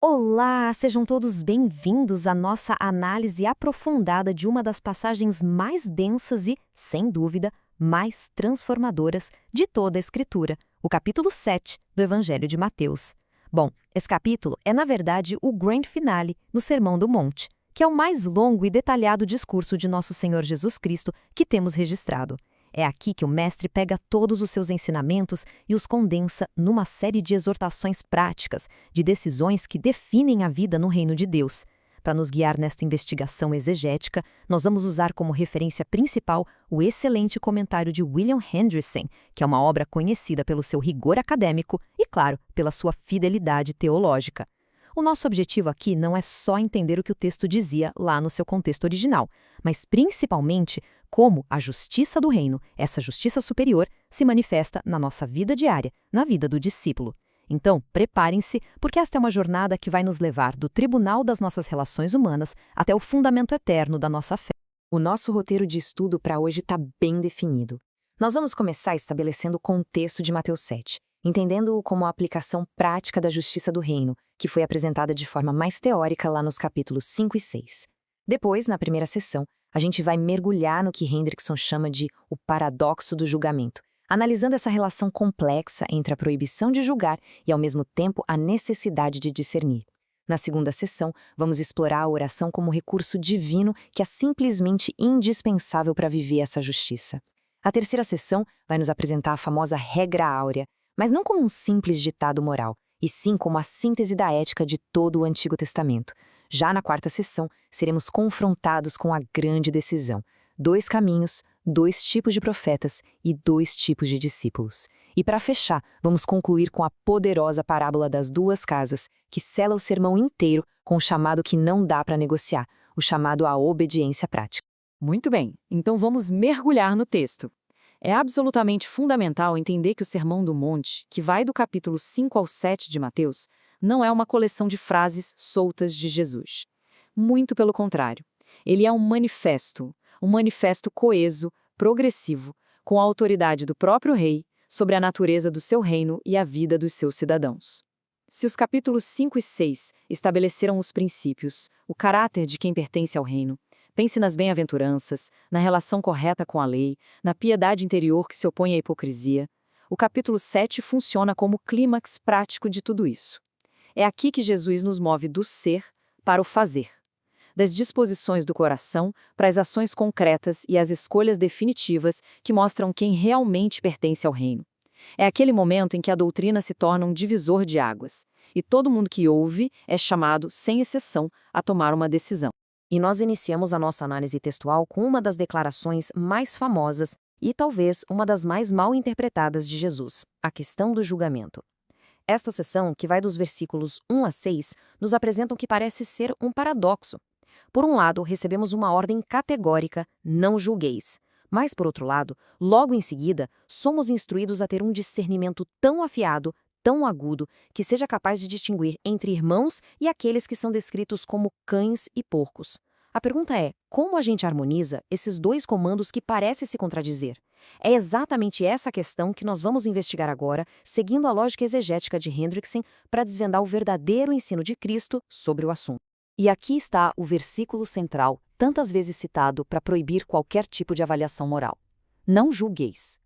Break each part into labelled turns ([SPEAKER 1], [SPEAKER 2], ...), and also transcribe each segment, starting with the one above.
[SPEAKER 1] Olá, sejam todos bem-vindos à nossa análise aprofundada de uma das passagens mais densas e, sem dúvida, mais transformadoras de toda a Escritura, o capítulo 7 do Evangelho de Mateus. Bom, esse capítulo é, na verdade, o grand finale no Sermão do Monte, que é o mais longo e detalhado discurso de nosso Senhor Jesus Cristo que temos registrado. É aqui que o mestre pega todos os seus ensinamentos e os condensa numa série de exortações práticas, de decisões que definem a vida no reino de Deus. Para nos guiar nesta investigação exegética, nós vamos usar como referência principal o excelente comentário de William Hendrickson, que é uma obra conhecida pelo seu rigor acadêmico e, claro, pela sua fidelidade teológica. O nosso objetivo aqui não é só entender o que o texto dizia lá no seu contexto original, mas principalmente como a justiça do reino, essa justiça superior, se manifesta na nossa vida diária, na vida do discípulo. Então, preparem-se, porque esta é uma jornada que vai nos levar do tribunal das nossas relações humanas até o fundamento eterno da nossa fé. O nosso roteiro de estudo para hoje está bem definido. Nós vamos começar estabelecendo o contexto de Mateus 7, entendendo-o como a aplicação prática da justiça do reino, que foi apresentada de forma mais teórica lá nos capítulos 5 e 6. Depois, na primeira sessão, a gente vai mergulhar no que Hendrickson chama de o paradoxo do julgamento, analisando essa relação complexa entre a proibição de julgar e, ao mesmo tempo, a necessidade de discernir. Na segunda sessão, vamos explorar a oração como recurso divino que é simplesmente indispensável para viver essa justiça. A terceira sessão vai nos apresentar a famosa regra áurea, mas não como um simples ditado moral, e sim como a síntese da ética de todo o Antigo Testamento. Já na quarta sessão, seremos confrontados com a grande decisão: 2 caminhos, 2 tipos de profetas e 2 tipos de discípulos. E para fechar, vamos concluir com a poderosa parábola das 2 casas, que sela o sermão inteiro com o chamado que não dá para negociar, o chamado à obediência prática.
[SPEAKER 2] Muito bem, então vamos mergulhar no texto. É absolutamente fundamental entender que o Sermão do Monte, que vai do capítulo 5 ao 7 de Mateus, não é uma coleção de frases soltas de Jesus. Muito pelo contrário. Ele é um manifesto coeso, progressivo, com a autoridade do próprio rei sobre a natureza do seu reino e a vida dos seus cidadãos. Se os capítulos 5 e 6 estabeleceram os princípios, o caráter de quem pertence ao reino, pense nas bem-aventuranças, na relação correta com a lei, na piedade interior que se opõe à hipocrisia. O capítulo 7 funciona como clímax prático de tudo isso. É aqui que Jesus nos move do ser para o fazer, das disposições do coração para as ações concretas e as escolhas definitivas que mostram quem realmente pertence ao reino. É aquele momento em que a doutrina se torna um divisor de águas, e todo mundo que ouve é chamado, sem exceção, a tomar uma decisão.
[SPEAKER 1] E nós iniciamos a nossa análise textual com uma das declarações mais famosas e talvez uma das mais mal interpretadas de Jesus, a questão do julgamento. Esta seção, que vai dos versículos 1 a 6, nos apresenta o que parece ser um paradoxo. Por um lado, recebemos uma ordem categórica, não julgueis. Mas, por outro lado, logo em seguida, somos instruídos a ter um discernimento tão afiado, tão agudo, que seja capaz de distinguir entre irmãos e aqueles que são descritos como cães e porcos. A pergunta é, como a gente harmoniza esses 2 comandos que parecem se contradizer? É exatamente essa questão que nós vamos investigar agora, seguindo a lógica exegética de Hendrickson, para desvendar o verdadeiro ensino de Cristo sobre o assunto. E aqui está o versículo central, tantas vezes citado para proibir qualquer tipo de avaliação moral. Não julgueis.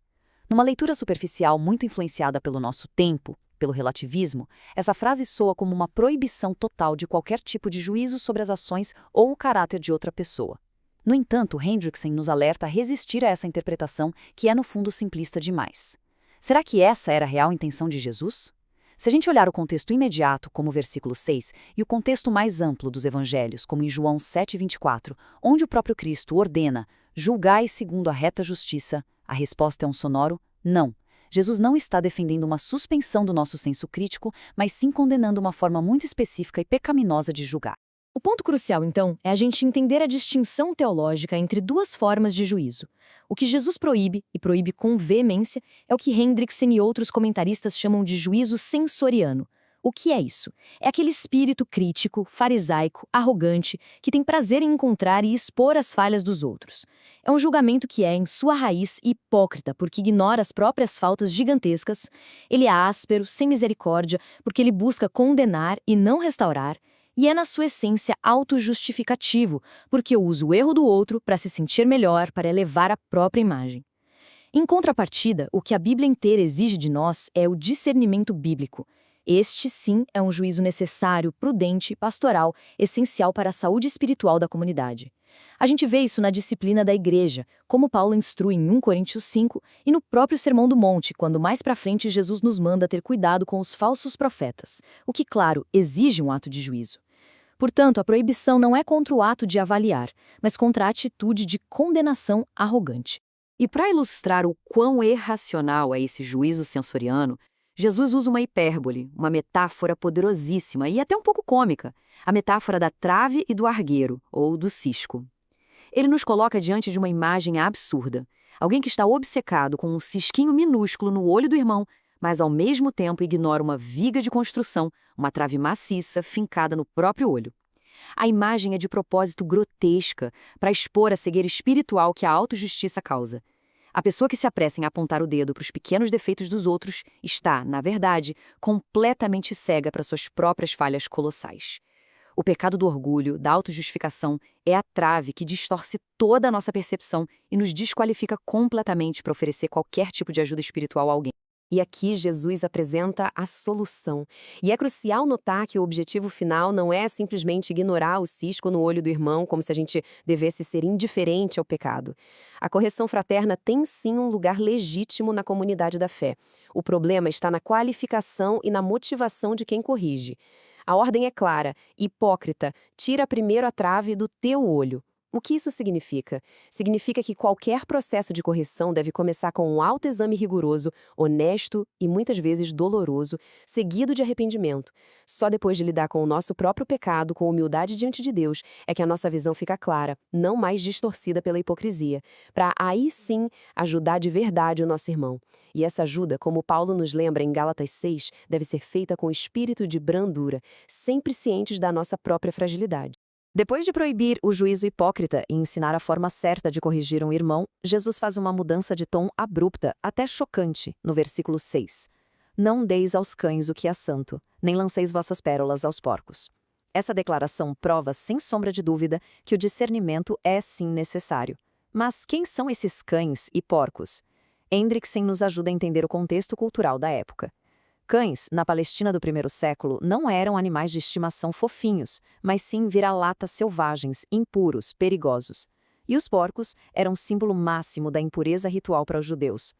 [SPEAKER 1] Numa leitura superficial muito influenciada pelo nosso tempo, pelo relativismo, essa frase soa como uma proibição total de qualquer tipo de juízo sobre as ações ou o caráter de outra pessoa. No entanto, Hendrickson nos alerta a resistir a essa interpretação que é no fundo simplista demais. Será que essa era a real intenção de Jesus? Se a gente olhar o contexto imediato, como o versículo 6, e o contexto mais amplo dos evangelhos, como em João 7,24, onde o próprio Cristo ordena, julgai segundo a reta justiça, a resposta é um sonoro não. Jesus não está defendendo uma suspensão do nosso senso crítico, mas sim condenando uma forma muito específica e pecaminosa de julgar. O ponto crucial, então, é a gente entender a distinção teológica entre 2 formas de juízo. O que Jesus proíbe, e proíbe com veemência, é o que Hendrickson e outros comentaristas chamam de juízo sensoriano, O que é isso? É aquele espírito crítico, farisaico, arrogante, que tem prazer em encontrar e expor as falhas dos outros. É um julgamento que é, em sua raiz, hipócrita, porque ignora as próprias faltas gigantescas. Ele é áspero, sem misericórdia, porque ele busca condenar e não restaurar. E é, na sua essência, autojustificativo, porque usa o erro do outro para se sentir melhor, para elevar a própria imagem. Em contrapartida, o que a Bíblia inteira exige de nós é o discernimento bíblico. Este, sim, é um juízo necessário, prudente, pastoral, essencial para a saúde espiritual da comunidade. A gente vê isso na disciplina da igreja, como Paulo instrui em 1 Coríntios 5 e no próprio Sermão do Monte, quando mais para frente Jesus nos manda ter cuidado com os falsos profetas, o que, claro, exige um ato de juízo. Portanto, a proibição não é contra o ato de avaliar, mas contra a atitude de condenação arrogante.
[SPEAKER 2] E para ilustrar o quão irracional é esse juízo sensoriano, Jesus usa uma hipérbole, uma metáfora poderosíssima e até um pouco cômica, a metáfora da trave e do argueiro, ou do cisco. Ele nos coloca diante de uma imagem absurda. Alguém que está obcecado com um cisquinho minúsculo no olho do irmão, mas ao mesmo tempo ignora uma viga de construção, uma trave maciça fincada no próprio olho. A imagem é de propósito grotesca, para expor a cegueira espiritual que a autojustiça causa. A pessoa que se apressa em apontar o dedo para os pequenos defeitos dos outros está, na verdade, completamente cega para suas próprias falhas colossais. O pecado do orgulho, da autojustificação, é a trave que distorce toda a nossa percepção e nos desqualifica completamente para oferecer qualquer tipo de ajuda espiritual a alguém.
[SPEAKER 1] E aqui Jesus apresenta a solução. E é crucial notar que o objetivo final não é simplesmente ignorar o cisco no olho do irmão, como se a gente devesse ser indiferente ao pecado. A correção fraterna tem sim um lugar legítimo na comunidade da fé. O problema está na qualificação e na motivação de quem corrige. A ordem é clara: hipócrita, tira primeiro a trave do teu olho. O que isso significa? Significa que qualquer processo de correção deve começar com um autoexame rigoroso, honesto e muitas vezes doloroso, seguido de arrependimento. Só depois de lidar com o nosso próprio pecado, com humildade diante de Deus, é que a nossa visão fica clara, não mais distorcida pela hipocrisia, para aí sim ajudar de verdade o nosso irmão. E essa ajuda, como Paulo nos lembra em Gálatas 6, deve ser feita com espírito de brandura, sempre cientes da nossa própria fragilidade. Depois de proibir o juízo hipócrita e ensinar a forma certa de corrigir um irmão, Jesus faz uma mudança de tom abrupta, até chocante, no versículo 6. Não deis aos cães o que é santo, nem lanceis vossas pérolas aos porcos. Essa declaração prova, sem sombra de dúvida, que o discernimento é sim necessário. Mas quem são esses cães e porcos? Hendrickson nos ajuda a entender o contexto cultural da época. Cães, na Palestina do primeiro século, não eram animais de estimação fofinhos, mas sim vira-latas selvagens, impuros, perigosos. E os porcos eram símbolo máximo da impureza ritual para os judeus.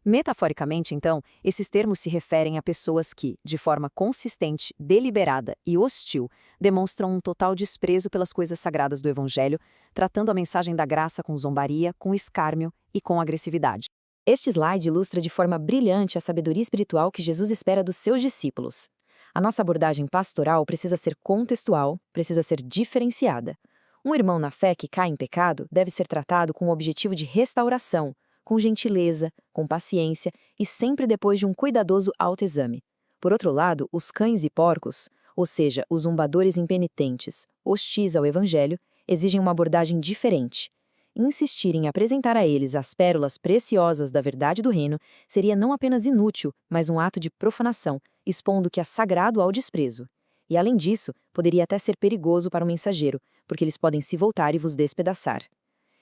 [SPEAKER 1] Metaforicamente, então, esses termos se referem a pessoas que, de forma consistente, deliberada e hostil, demonstram um total desprezo pelas coisas sagradas do Evangelho, tratando a mensagem da graça com zombaria, com escárnio e com agressividade. Este slide ilustra de forma brilhante a sabedoria espiritual que Jesus espera dos seus discípulos. A nossa abordagem pastoral precisa ser contextual, precisa ser diferenciada. Um irmão na fé que cai em pecado deve ser tratado com o objetivo de restauração, com gentileza, com paciência e sempre depois de um cuidadoso autoexame. Por outro lado, os cães e porcos, ou seja, os zombadores impenitentes, hostis ao Evangelho, exigem uma abordagem diferente. Insistir em apresentar a eles as pérolas preciosas da verdade do reino seria não apenas inútil, mas um ato de profanação, expondo o que é sagrado ao desprezo. E além disso, poderia até ser perigoso para o mensageiro, porque eles podem se voltar e vos despedaçar.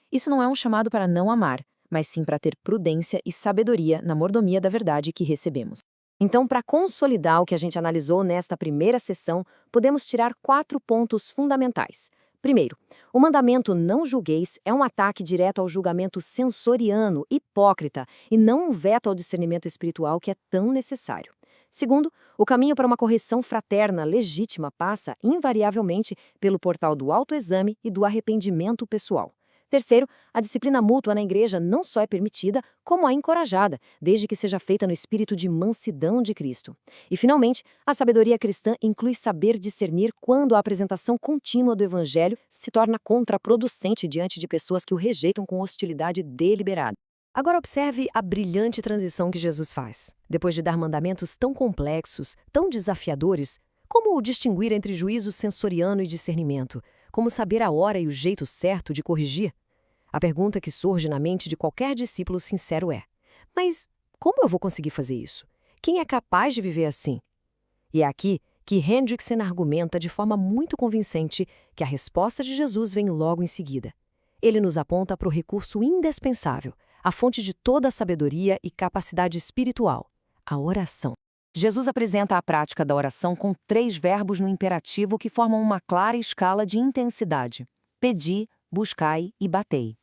[SPEAKER 1] Isso não é um chamado para não amar, mas sim para ter prudência e sabedoria na mordomia da verdade que recebemos. Então, para consolidar o que a gente analisou nesta primeira sessão, podemos tirar 4 pontos fundamentais. Primeiro, o mandamento não julgueis é um ataque direto ao julgamento sensoriano, hipócrita, e não um veto ao discernimento espiritual que é tão necessário. Segundo, o caminho para uma correção fraterna legítima passa, invariavelmente, pelo portal do autoexame e do arrependimento pessoal. Terceiro, a disciplina mútua na igreja não só é permitida, como é encorajada, desde que seja feita no espírito de mansidão de Cristo. E, finalmente, a sabedoria cristã inclui saber discernir quando a apresentação contínua do Evangelho se torna contraproducente diante de pessoas que o rejeitam com hostilidade deliberada. Agora observe a brilhante transição que Jesus faz. Depois de dar mandamentos tão complexos, tão desafiadores, como distinguir entre juízo sensoriano e discernimento? Como saber a hora e o jeito certo de corrigir? A pergunta que surge na mente de qualquer discípulo sincero é: mas como eu vou conseguir fazer isso? Quem é capaz de viver assim? E é aqui que Hendrickson argumenta de forma muito convincente que a resposta de Jesus vem logo em seguida. Ele nos aponta para o recurso indispensável, a fonte de toda a sabedoria e capacidade espiritual: a oração. Jesus apresenta a prática da oração com 3 verbos no imperativo que formam uma clara escala de intensidade: pedi, buscai e batei.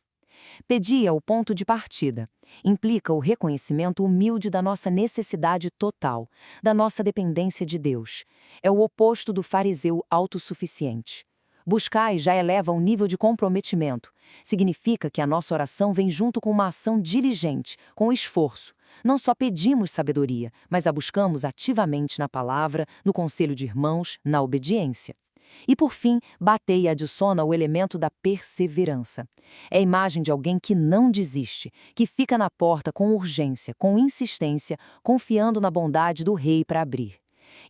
[SPEAKER 1] Pedir é o ponto de partida. Implica o reconhecimento humilde da nossa necessidade total, da nossa dependência de Deus. É o oposto do fariseu autossuficiente. Buscai já eleva um nível de comprometimento. Significa que a nossa oração vem junto com uma ação diligente, com esforço. Não só pedimos sabedoria, mas a buscamos ativamente na palavra, no conselho de irmãos, na obediência. E por fim, batei adiciona o elemento da perseverança. É a imagem de alguém que não desiste, que fica na porta com urgência, com insistência, confiando na bondade do rei para abrir.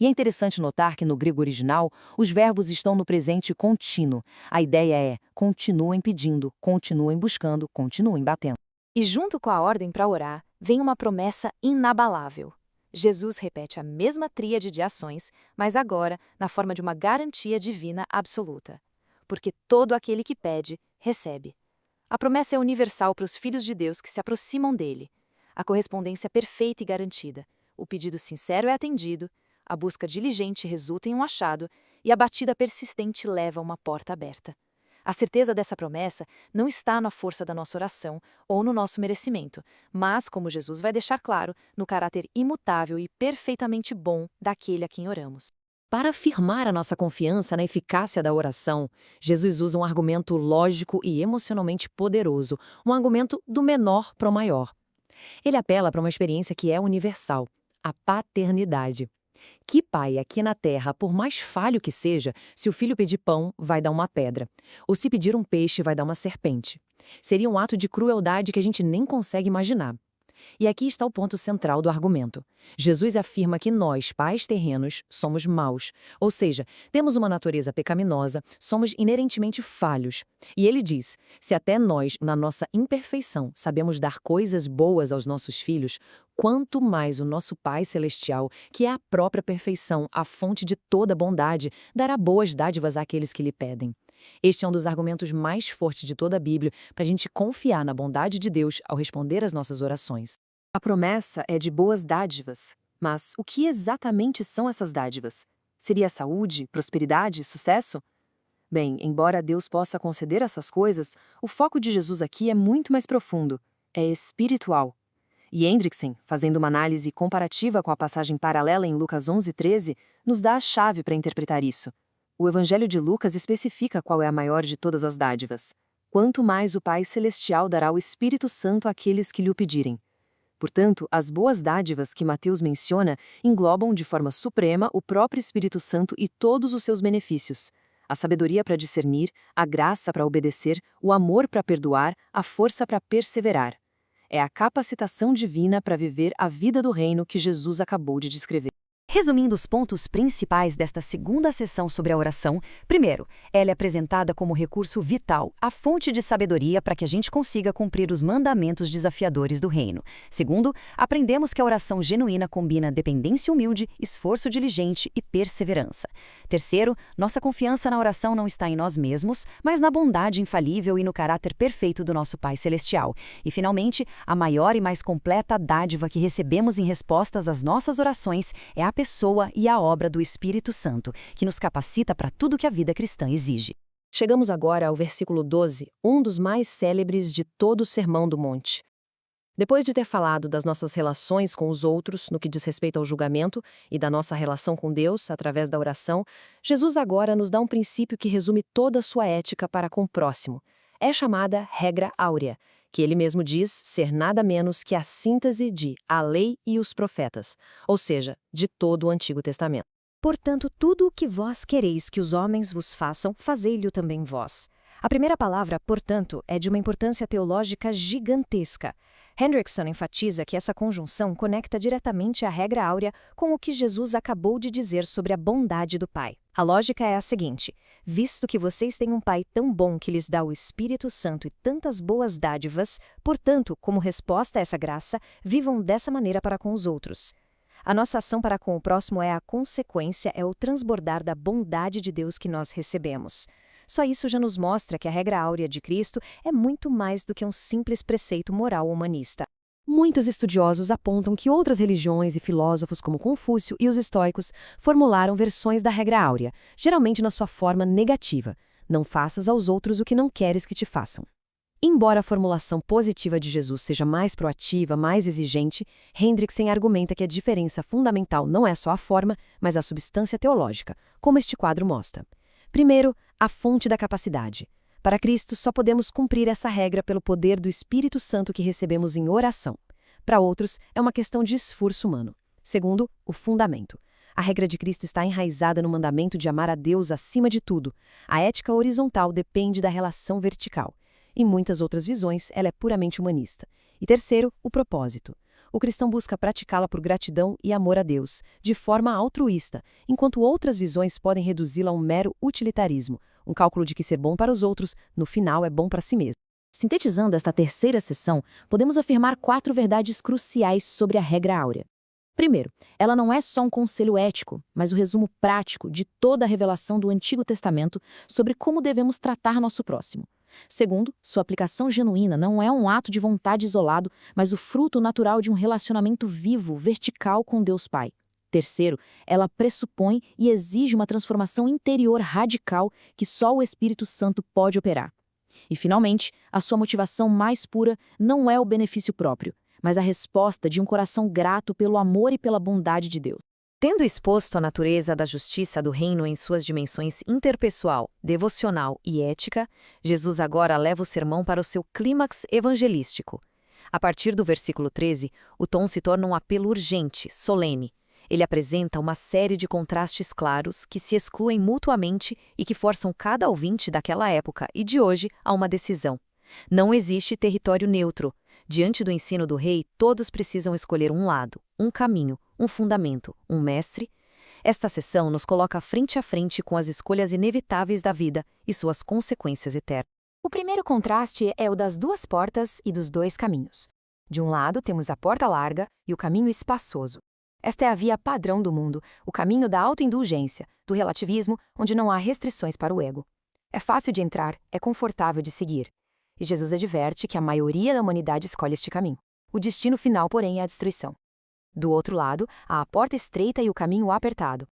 [SPEAKER 1] E é interessante notar que no grego original, os verbos estão no presente contínuo. A ideia é: continuem pedindo, continuem buscando, continuem batendo.
[SPEAKER 3] E junto com a ordem para orar, vem uma promessa inabalável. Jesus repete a mesma tríade de ações, mas agora na forma de uma garantia divina absoluta. Porque todo aquele que pede, recebe. A promessa é universal para os filhos de Deus que se aproximam dele. A correspondência perfeita e garantida. O pedido sincero é atendido, a busca diligente resulta em um achado e a batida persistente leva a uma porta aberta. A certeza dessa promessa não está na força da nossa oração ou no nosso merecimento, mas, como Jesus vai deixar claro, no caráter imutável e perfeitamente bom daquele a quem oramos.
[SPEAKER 1] Para afirmar a nossa confiança na eficácia da oração, Jesus usa um argumento lógico e emocionalmente poderoso, um argumento do menor para o maior. Ele apela para uma experiência que é universal: a paternidade. Que pai aqui na terra, por mais falho que seja, se o filho pedir pão, vai dar uma pedra, ou se pedir um peixe, vai dar uma serpente? Seria um ato de crueldade que a gente nem consegue imaginar. E aqui está o ponto central do argumento. Jesus afirma que nós, pais terrenos, somos maus, ou seja, temos uma natureza pecaminosa, somos inerentemente falhos. E ele diz: se até nós, na nossa imperfeição, sabemos dar coisas boas aos nossos filhos, quanto mais o nosso Pai Celestial, que é a própria perfeição, a fonte de toda bondade, dará boas dádivas àqueles que lhe pedem. Este é um dos argumentos mais fortes de toda a Bíblia para a gente confiar na bondade de Deus ao responder às nossas orações. A promessa é de boas dádivas, mas o que exatamente são essas dádivas? Seria saúde, prosperidade, sucesso? Bem, embora Deus possa conceder essas coisas, o foco de Jesus aqui é muito mais profundo, é espiritual. E Hendrickson, fazendo uma análise comparativa com a passagem paralela em Lucas 11:13, nos dá a chave para interpretar isso. O Evangelho de Lucas especifica qual é a maior de todas as dádivas. Quanto mais o Pai Celestial dará o Espírito Santo àqueles que lhe o pedirem. Portanto, as boas dádivas que Mateus menciona englobam de forma suprema o próprio Espírito Santo e todos os seus benefícios: a sabedoria para discernir, a graça para obedecer, o amor para perdoar, a força para perseverar. É a capacitação divina para viver a vida do reino que Jesus acabou de descrever. Resumindo os pontos principais desta segunda sessão sobre a oração, primeiro, ela é apresentada como recurso vital, a fonte de sabedoria para que a gente consiga cumprir os mandamentos desafiadores do reino. Segundo, aprendemos que a oração genuína combina dependência humilde, esforço diligente e perseverança. Terceiro, nossa confiança na oração não está em nós mesmos, mas na bondade infalível e no caráter perfeito do nosso Pai Celestial. E, finalmente, a maior e mais completa dádiva que recebemos em respostas às nossas orações é a pessoa e a obra do Espírito Santo, que nos capacita para tudo que a vida cristã exige. Chegamos agora ao versículo 12, um dos mais célebres de todo o Sermão do Monte. Depois de ter falado das nossas relações com os outros, no que diz respeito ao julgamento, e da nossa relação com Deus, através da oração, Jesus agora nos dá um princípio que resume toda a sua ética para com o próximo. É chamada regra áurea, que ele mesmo diz ser nada menos que a síntese de a lei e os profetas, ou seja, de todo o Antigo Testamento. Portanto, tudo o que vós quereis que os homens vos façam, fazei-lhe também vós. A primeira palavra, portanto, é de uma importância teológica gigantesca.
[SPEAKER 3] Hendrickson enfatiza que essa conjunção conecta diretamente a regra áurea com o que Jesus acabou de dizer sobre a bondade do Pai. A lógica é a seguinte: visto que vocês têm um Pai tão bom que lhes dá o Espírito Santo e tantas boas dádivas, portanto, como resposta a essa graça, vivam dessa maneira para com os outros. A nossa ação para com o próximo é a consequência, é o transbordar da bondade de Deus que nós recebemos. Só isso já nos mostra que a regra áurea de Cristo é muito mais do que um simples preceito moral humanista.
[SPEAKER 1] Muitos estudiosos apontam que outras religiões e filósofos como Confúcio e os estoicos formularam versões da regra áurea, geralmente na sua forma negativa: não faças aos outros o que não queres que te façam. Embora a formulação positiva de Jesus seja mais proativa, mais exigente, Hendrickson argumenta que a diferença fundamental não é só a forma, mas a substância teológica, como este quadro mostra. Primeiro, a fonte da capacidade. Para Cristo, só podemos cumprir essa regra pelo poder do Espírito Santo que recebemos em oração. Para outros, é uma questão de esforço humano. Segundo, o fundamento. A regra de Cristo está enraizada no mandamento de amar a Deus acima de tudo. A ética horizontal depende da relação vertical. Em muitas outras visões, ela é puramente humanista. E terceiro, o propósito. O cristão busca praticá-la por gratidão e amor a Deus, de forma altruísta, enquanto outras visões podem reduzi-la a um mero utilitarismo, um cálculo de que ser bom para os outros, no final, é bom para si mesmo.
[SPEAKER 2] Sintetizando esta terceira sessão, podemos afirmar 4 verdades cruciais sobre a regra áurea. Primeiro, ela não é só um conselho ético, mas o resumo prático de toda a revelação do Antigo Testamento sobre como devemos tratar nosso próximo. Segundo, sua aplicação genuína não é um ato de vontade isolado, mas o fruto natural de um relacionamento vivo, vertical com Deus Pai. Terceiro, ela pressupõe e exige uma transformação interior radical que só o Espírito Santo pode operar. E, finalmente, a sua motivação mais pura não é o benefício próprio, mas a resposta de um coração grato pelo amor e pela bondade de Deus.
[SPEAKER 3] Tendo exposto a natureza da justiça do reino em suas dimensões interpessoal, devocional e ética, Jesus agora leva o sermão para o seu clímax evangelístico. A partir do versículo 13, o tom se torna um apelo urgente, solene. Ele apresenta uma série de contrastes claros que se excluem mutuamente e que forçam cada ouvinte daquela época e de hoje a uma decisão. Não existe território neutro. Diante do ensino do rei, todos precisam escolher um lado, um caminho, um fundamento, um mestre. Esta sessão nos coloca frente a frente com as escolhas inevitáveis da vida e suas consequências eternas. O primeiro contraste é o das duas portas e dos dois caminhos. De um lado, temos a porta larga e o caminho espaçoso. Esta é a via padrão do mundo, o caminho da autoindulgência, do relativismo, onde não há restrições para o ego. É fácil de entrar, é confortável de seguir. E Jesus adverte que a maioria da humanidade escolhe este caminho. O destino final, porém, é a destruição. Do outro lado, há a porta estreita e o caminho apertado.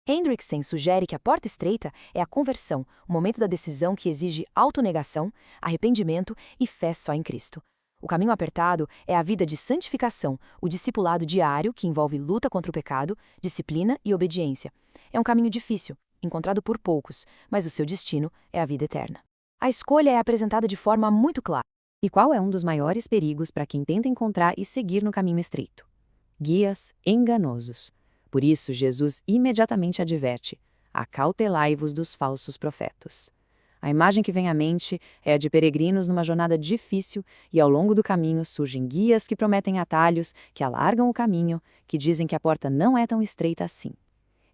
[SPEAKER 3] Hendrickson sugere que a porta estreita é a conversão, o momento da decisão que exige autonegação, arrependimento e fé só em Cristo. O caminho apertado é a vida de santificação, o discipulado diário que envolve luta contra o pecado, disciplina e obediência. É um caminho difícil, encontrado por poucos, mas o seu destino é a vida eterna. A escolha é apresentada de forma muito clara. E qual é um dos maiores perigos para quem tenta encontrar e seguir no caminho estreito? Guias enganosos. Por isso, Jesus imediatamente adverte: acautelai-vos dos falsos profetas. A imagem que vem à mente é a de peregrinos numa jornada difícil e ao longo do caminho surgem guias que prometem atalhos, que alargam o caminho, que dizem que a porta não é tão estreita assim.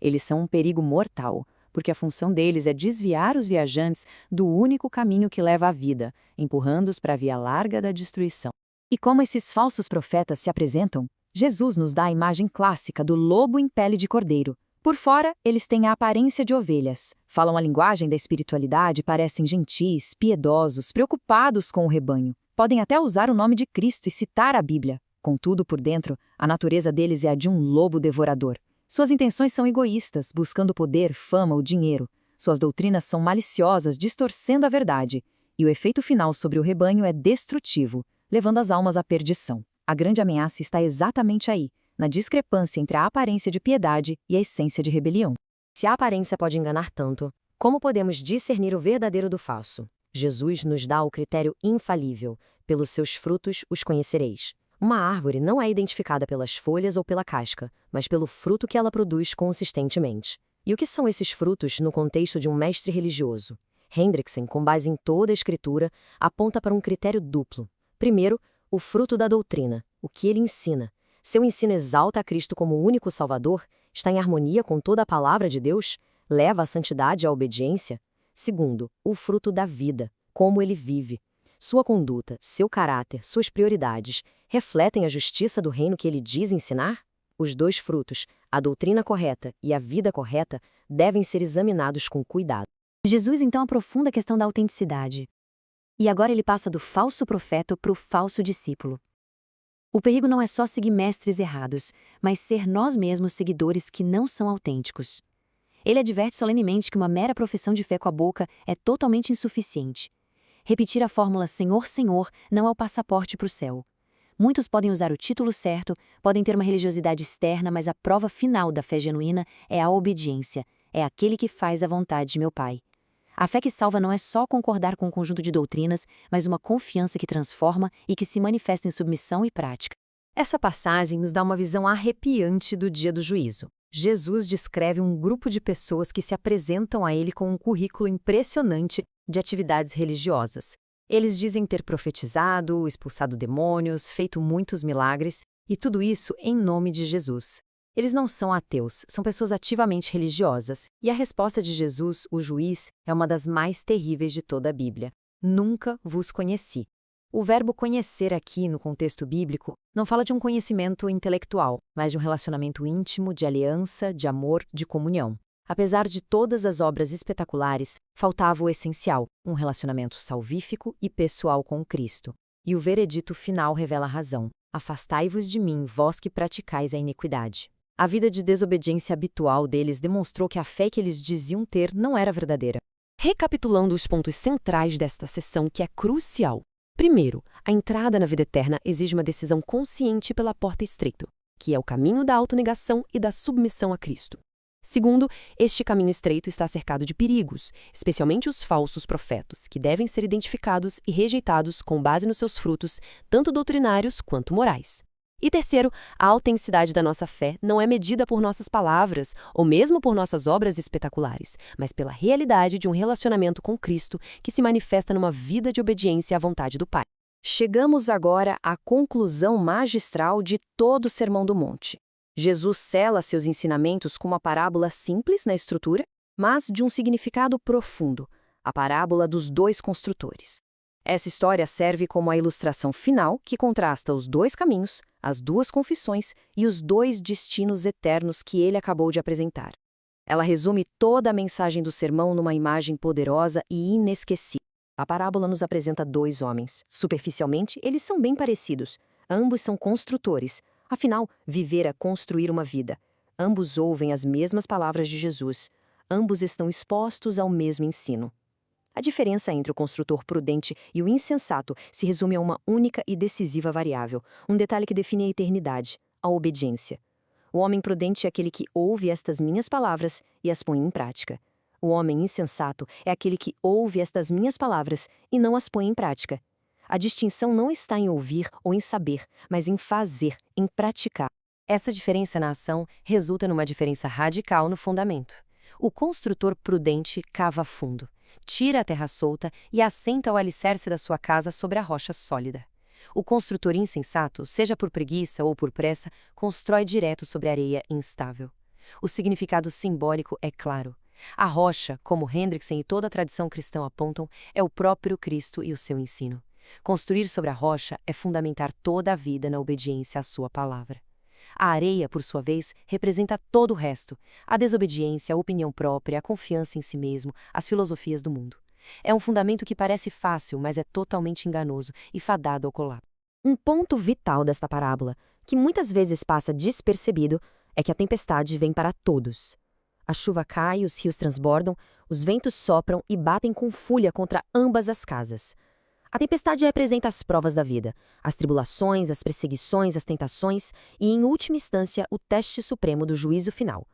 [SPEAKER 3] Eles são um perigo mortal, porque a função deles é desviar os viajantes do único caminho que leva à vida, empurrando-os para a via larga da destruição.
[SPEAKER 2] E como esses falsos profetas se apresentam? Jesus nos dá a imagem clássica do lobo em pele de cordeiro. Por fora, eles têm a aparência de ovelhas, falam a linguagem da espiritualidade, parecem gentis, piedosos, preocupados com o rebanho. Podem até usar o nome de Cristo e citar a Bíblia. Contudo, por dentro, a natureza deles é a de um lobo devorador. Suas intenções são egoístas, buscando poder, fama ou dinheiro. Suas doutrinas são maliciosas, distorcendo a verdade. E o efeito final sobre o rebanho é destrutivo, levando as almas à perdição. A grande ameaça está exatamente aí, na discrepância entre a aparência de piedade e a essência de rebelião. Se a aparência pode enganar tanto, como podemos discernir o verdadeiro do falso? Jesus nos dá o critério infalível: pelos seus frutos os conhecereis. Uma árvore não é identificada pelas folhas ou pela casca, mas pelo fruto que ela produz consistentemente. E o que são esses frutos no contexto de um mestre religioso? Hendrickson, com base em toda a Escritura, aponta para um critério duplo. Primeiro,
[SPEAKER 1] O fruto da doutrina, o que ele ensina. Seu ensino exalta a Cristo como o único Salvador, está em harmonia com toda a palavra de Deus, leva à santidade e à obediência. Segundo, o fruto da vida, como ele vive. Sua conduta, seu caráter, suas prioridades, refletem a justiça do reino que ele diz ensinar? Os dois frutos, a doutrina correta e a vida correta, devem ser examinados com cuidado.
[SPEAKER 3] Jesus então aprofunda a questão da autenticidade. E agora ele passa do falso profeta para o falso discípulo. O perigo não é só seguir mestres errados, mas ser nós mesmos seguidores que não são autênticos. Ele adverte solenemente que uma mera profissão de fé com a boca é totalmente insuficiente. Repetir a fórmula Senhor, Senhor não é o passaporte para o céu. Muitos podem usar o título certo, podem ter uma religiosidade externa, mas a prova final da fé genuína é a obediência, é aquele que faz a vontade de meu Pai. A fé que salva não é só concordar com um conjunto de doutrinas, mas uma confiança que transforma e que se manifesta em submissão e prática.
[SPEAKER 1] Essa passagem nos dá uma visão arrepiante do dia do juízo. Jesus descreve um grupo de pessoas que se apresentam a ele com um currículo impressionante de atividades religiosas. Eles dizem ter profetizado, expulsado demônios, feito muitos milagres, e tudo isso em nome de Jesus. Eles não são ateus, são pessoas ativamente religiosas, e a resposta de Jesus, o juiz, é uma das mais terríveis de toda a Bíblia. Nunca vos conheci. O verbo conhecer aqui, no contexto bíblico, não fala de um conhecimento intelectual, mas de um relacionamento íntimo, de aliança, de amor, de comunhão. Apesar de todas as obras espetaculares, faltava o essencial, um relacionamento salvífico e pessoal com Cristo. E o veredito final revela a razão. Afastai-vos de mim, vós que praticais a iniquidade. A vida de desobediência habitual deles demonstrou que a fé que eles diziam ter não era verdadeira. Recapitulando os pontos centrais desta sessão, que é crucial. Primeiro, a entrada na vida eterna exige uma decisão consciente pela porta estreita, que é o caminho da autonegação e da submissão a Cristo. Segundo, este caminho estreito está cercado de perigos, especialmente os falsos profetas, que devem ser identificados e rejeitados com base nos seus frutos, tanto doutrinários quanto morais. E terceiro, a autenticidade da nossa fé não é medida por nossas palavras ou mesmo por nossas obras espetaculares, mas pela realidade de um relacionamento com Cristo que se manifesta numa vida de obediência à vontade do Pai. Chegamos agora à conclusão magistral de todo o Sermão do Monte. Jesus sela seus ensinamentos com uma parábola simples na estrutura, mas de um significado profundo, a parábola dos dois construtores. Essa história serve como a ilustração final que contrasta os dois caminhos, as duas confissões e os dois destinos eternos que ele acabou de apresentar. Ela resume toda a mensagem do sermão numa imagem poderosa e inesquecível. A parábola nos apresenta dois homens. Superficialmente, eles são bem parecidos. Ambos são construtores. Afinal, viver é construir uma vida. Ambos ouvem as mesmas palavras de Jesus. Ambos estão expostos ao mesmo ensino. A diferença entre o construtor prudente e o insensato se resume a uma única e decisiva variável, um detalhe que define a eternidade, a obediência. O homem prudente é aquele que ouve estas minhas palavras e as põe em prática. O homem insensato é aquele que ouve estas minhas palavras e não as põe em prática. A distinção não está em ouvir ou em saber, mas em fazer, em praticar. Essa diferença na ação resulta numa diferença radical no fundamento. O construtor prudente cava fundo, tira a terra solta e assenta o alicerce da sua casa sobre a rocha sólida. O construtor insensato, seja por preguiça ou por pressa, constrói direto sobre areia instável. O significado simbólico é claro. A rocha, como Hendrickson e toda a tradição cristã apontam, é o próprio Cristo e o seu ensino. Construir sobre a rocha é fundamentar toda a vida na obediência à sua palavra. A areia, por sua vez, representa todo o resto, a desobediência, a opinião própria, a confiança em si mesmo, as filosofias do mundo. É um fundamento que parece fácil, mas é totalmente enganoso e fadado ao colapso. Um ponto vital desta parábola, que muitas vezes passa despercebido, é que a tempestade vem para todos. A chuva cai, os rios transbordam, os ventos sopram e batem com fúria contra ambas as casas. A tempestade representa as provas da vida, as tribulações, as perseguições, as tentações e, em última instância, o teste supremo do juízo final.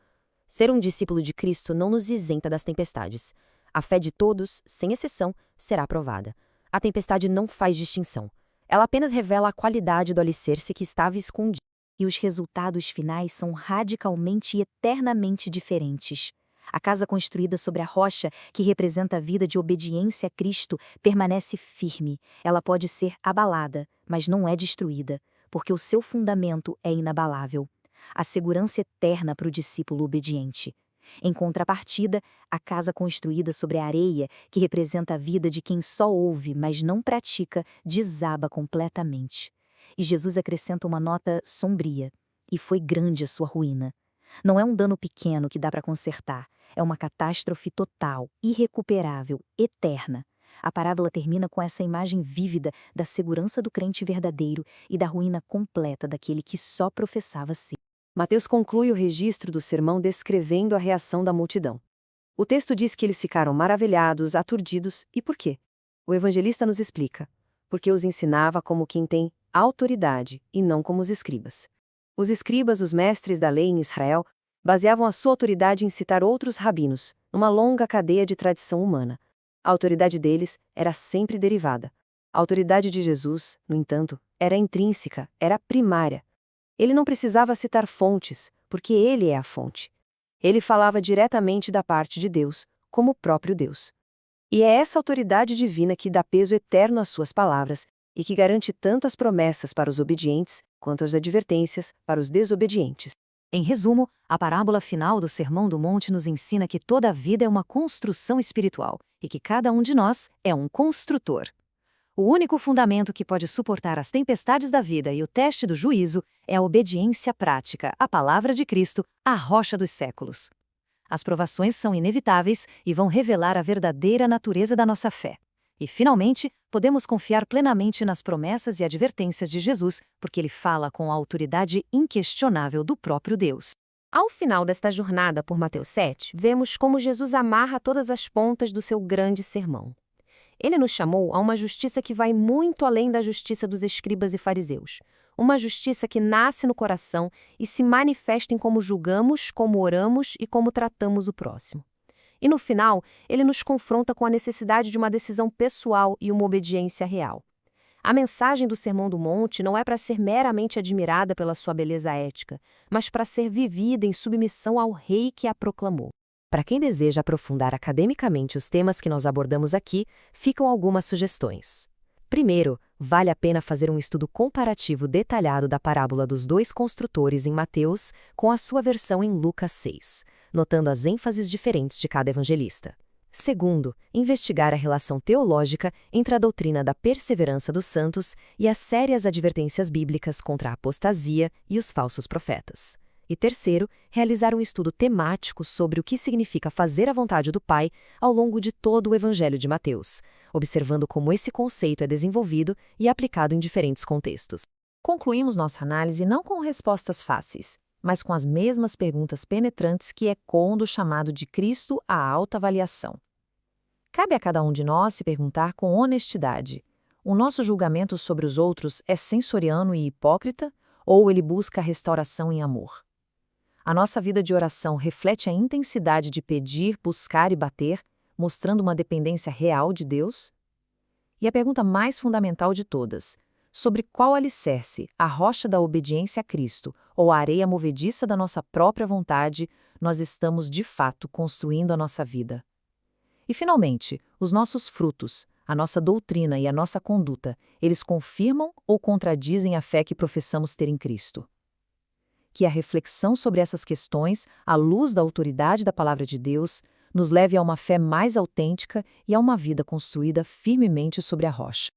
[SPEAKER 1] Ser um discípulo de Cristo não nos isenta das tempestades. A fé de todos, sem exceção, será provada. A tempestade não faz distinção. Ela apenas revela a qualidade do alicerce que estava escondido. E os resultados finais são radicalmente e eternamente diferentes. A casa construída sobre a rocha, que representa a vida de obediência a Cristo, permanece firme. Ela pode ser abalada, mas não é destruída, porque o seu fundamento é inabalável. A segurança eterna para o discípulo obediente. Em contrapartida, a casa construída sobre a areia, que representa a vida de quem só ouve, mas não pratica, desaba completamente. E Jesus acrescenta uma nota sombria. E foi grande a sua ruína. Não é um dano pequeno que dá para consertar. É uma catástrofe total, irrecuperável, eterna. A parábola termina com essa imagem vívida da segurança do crente verdadeiro e da ruína completa daquele que só professava ser.
[SPEAKER 2] Mateus conclui o registro do sermão descrevendo a reação da multidão. O texto diz que eles ficaram maravilhados, aturdidos, e por quê? O evangelista nos explica. Porque os ensinava como quem tem autoridade e não como os escribas. Os escribas, os mestres da lei em Israel, baseavam a sua autoridade em citar outros rabinos, numa longa cadeia de tradição humana. A autoridade deles era sempre derivada. A autoridade de Jesus, no entanto, era intrínseca, era primária. Ele não precisava citar fontes, porque ele é a fonte. Ele falava diretamente da parte de Deus, como o próprio Deus. E é essa autoridade divina que dá peso eterno às suas palavras e que garante tanto as promessas para os obedientes, quanto as advertências para os desobedientes.
[SPEAKER 1] Em resumo, a parábola final do Sermão do Monte nos ensina que toda a vida é uma construção espiritual e que cada um de nós é um construtor. O único fundamento que pode suportar as tempestades da vida e o teste do juízo é a obediência prática à palavra de Cristo, a rocha dos séculos. As provações são inevitáveis e vão revelar a verdadeira natureza da nossa fé. E, finalmente, podemos confiar plenamente nas promessas e advertências de Jesus, porque ele fala com a autoridade inquestionável do próprio Deus. Ao final desta jornada por Mateus 7, vemos como Jesus amarra todas as pontas do seu grande sermão. Ele nos chamou a uma justiça que vai muito além da justiça dos escribas e fariseus. Uma justiça que nasce no coração e se manifesta em como julgamos, como oramos e como tratamos o próximo. E no final, ele nos confronta com a necessidade de uma decisão pessoal e uma obediência real. A mensagem do Sermão do Monte não é para ser meramente admirada pela sua beleza ética, mas para ser vivida em submissão ao Rei que a proclamou. Para quem deseja aprofundar academicamente os temas que nós abordamos aqui, ficam algumas sugestões. Primeiro, vale a pena fazer um estudo comparativo detalhado da parábola dos dois construtores em Mateus com a sua versão em Lucas 6, notando as ênfases diferentes de cada evangelista. Segundo, investigar a relação teológica entre a doutrina da perseverança dos santos e as sérias advertências bíblicas contra a apostasia e os falsos profetas. E terceiro, realizar um estudo temático sobre o que significa fazer a vontade do Pai ao longo de todo o Evangelho de Mateus, observando como esse conceito é desenvolvido e aplicado em diferentes contextos. Concluímos nossa análise não com respostas fáceis, mas com as mesmas perguntas penetrantes que ecoam do chamado de Cristo à autoavaliação. Cabe a cada um de nós se perguntar com honestidade: o nosso julgamento sobre os outros é censoriano e hipócrita, ou ele busca a restauração em amor? A nossa vida de oração reflete a intensidade de pedir, buscar e bater, mostrando uma dependência real de Deus? E a pergunta mais fundamental de todas: sobre qual alicerce, a rocha da obediência a Cristo ou a areia movediça da nossa própria vontade, nós estamos de fato construindo a nossa vida? E, finalmente, os nossos frutos, a nossa doutrina e a nossa conduta, eles confirmam ou contradizem a fé que professamos ter em Cristo? Que a reflexão sobre essas questões, à luz da autoridade da Palavra de Deus, nos leve a uma fé mais autêntica e a uma vida construída firmemente sobre a rocha.